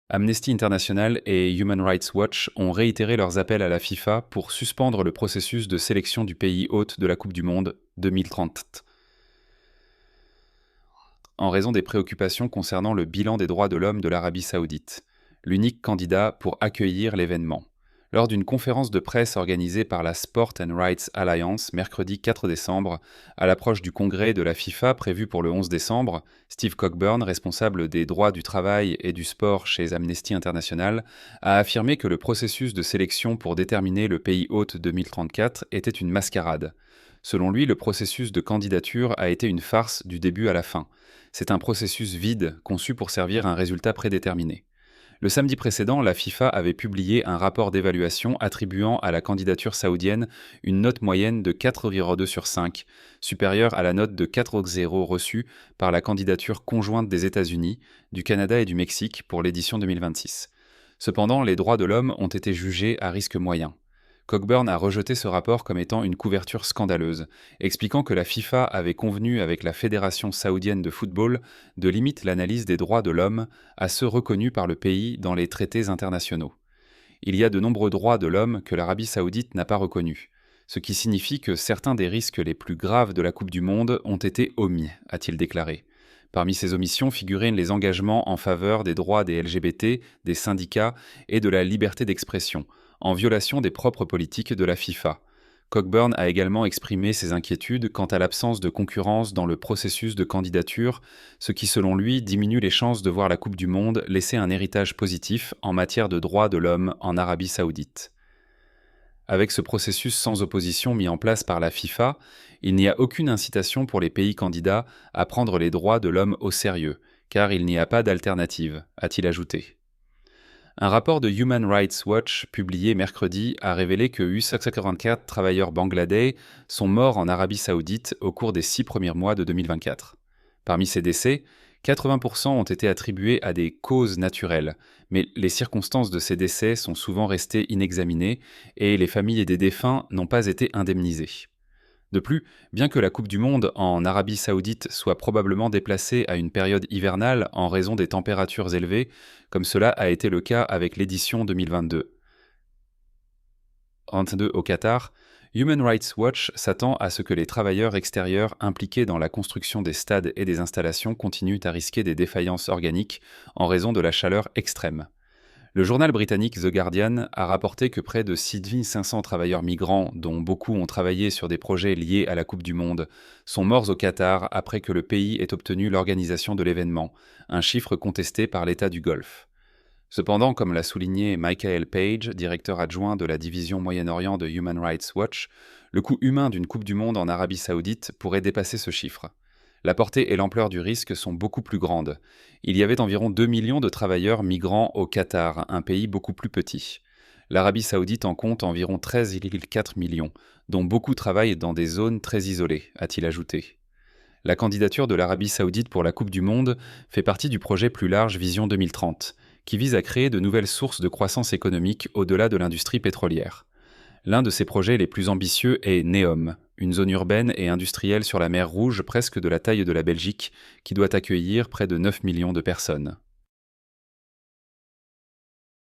Amnesty International et Human Rights Watch ont réitéré leurs appels à la FIFA pour suspendre le processus de sélection du pays hôte de la Coupe du Monde 2030, en raison des préoccupations concernant le bilan des droits de l'homme de l'Arabie saoudite, l'unique candidat pour accueillir l'événement. Lors d'une conférence de presse organisée par la Sport and Rights Alliance mercredi 4 décembre, à l'approche du congrès de la FIFA prévu pour le 11 décembre, Steve Cockburn, responsable des droits du travail et du sport chez Amnesty International, a affirmé que le processus de sélection pour déterminer le pays hôte 2034 était une mascarade. Selon lui, le processus de candidature a été une farce du début à la fin. C'est un processus vide conçu pour servir un résultat prédéterminé. Le samedi précédent, la FIFA avait publié un rapport d'évaluation attribuant à la candidature saoudienne une note moyenne de 4,2 sur 5, supérieure à la note de 4,0 reçue par la candidature conjointe des États-Unis, du Canada et du Mexique pour l'édition 2026. Cependant, les droits de l'homme ont été jugés à risque moyen. Cockburn a rejeté ce rapport comme étant une couverture scandaleuse, expliquant que la FIFA avait convenu avec la Fédération saoudienne de football de limiter l'analyse des droits de l'homme à ceux reconnus par le pays dans les traités internationaux. Il y a de nombreux droits de l'homme que l'Arabie saoudite n'a pas reconnus, ce qui signifie que certains des risques les plus graves de la Coupe du Monde ont été omis, a-t-il déclaré. Parmi ces omissions figuraient les engagements en faveur des droits des LGBT, des syndicats et de la liberté d'expression, en violation des propres politiques de la FIFA. Cockburn a également exprimé ses inquiétudes quant à l'absence de concurrence dans le processus de candidature, ce qui selon lui diminue les chances de voir la Coupe du Monde laisser un héritage positif en matière de droits de l'homme en Arabie saoudite. Avec ce processus sans opposition mis en place par la FIFA, il n'y a aucune incitation pour les pays candidats à prendre les droits de l'homme au sérieux, car il n'y a pas d'alternative, a-t-il ajouté. Un rapport de Human Rights Watch publié mercredi a révélé que 884 travailleurs bangladais sont morts en Arabie saoudite au cours des 6 premiers mois de 2024. Parmi ces décès, 80% ont été attribués à des causes naturelles, mais les circonstances de ces décès sont souvent restées inexaminées et les familles des défunts n'ont pas été indemnisées. De plus, bien que la Coupe du Monde en Arabie saoudite soit probablement déplacée à une période hivernale en raison des températures élevées, comme cela a été le cas avec l'édition 2022 au Qatar, Human Rights Watch s'attend à ce que les travailleurs extérieurs impliqués dans la construction des stades et des installations continuent à risquer des défaillances organiques en raison de la chaleur extrême. Le journal britannique The Guardian a rapporté que près de 6500 travailleurs migrants, dont beaucoup ont travaillé sur des projets liés à la Coupe du Monde, sont morts au Qatar après que le pays ait obtenu l'organisation de l'événement, un chiffre contesté par l'État du Golfe. Cependant, comme l'a souligné Michael Page, directeur adjoint de la division Moyen-Orient de Human Rights Watch, le coût humain d'une Coupe du Monde en Arabie saoudite pourrait dépasser ce chiffre. La portée et l'ampleur du risque sont beaucoup plus grandes. Il y avait environ 2 millions de travailleurs migrants au Qatar, un pays beaucoup plus petit. L'Arabie saoudite en compte environ 13,4 millions, dont beaucoup travaillent dans des zones très isolées, a-t-il ajouté. La candidature de l'Arabie saoudite pour la Coupe du Monde fait partie du projet plus large Vision 2030, qui vise à créer de nouvelles sources de croissance économique au-delà de l'industrie pétrolière. L'un de ses projets les plus ambitieux est NEOM, une zone urbaine et industrielle sur la mer Rouge presque de la taille de la Belgique, qui doit accueillir près de 9 millions de personnes.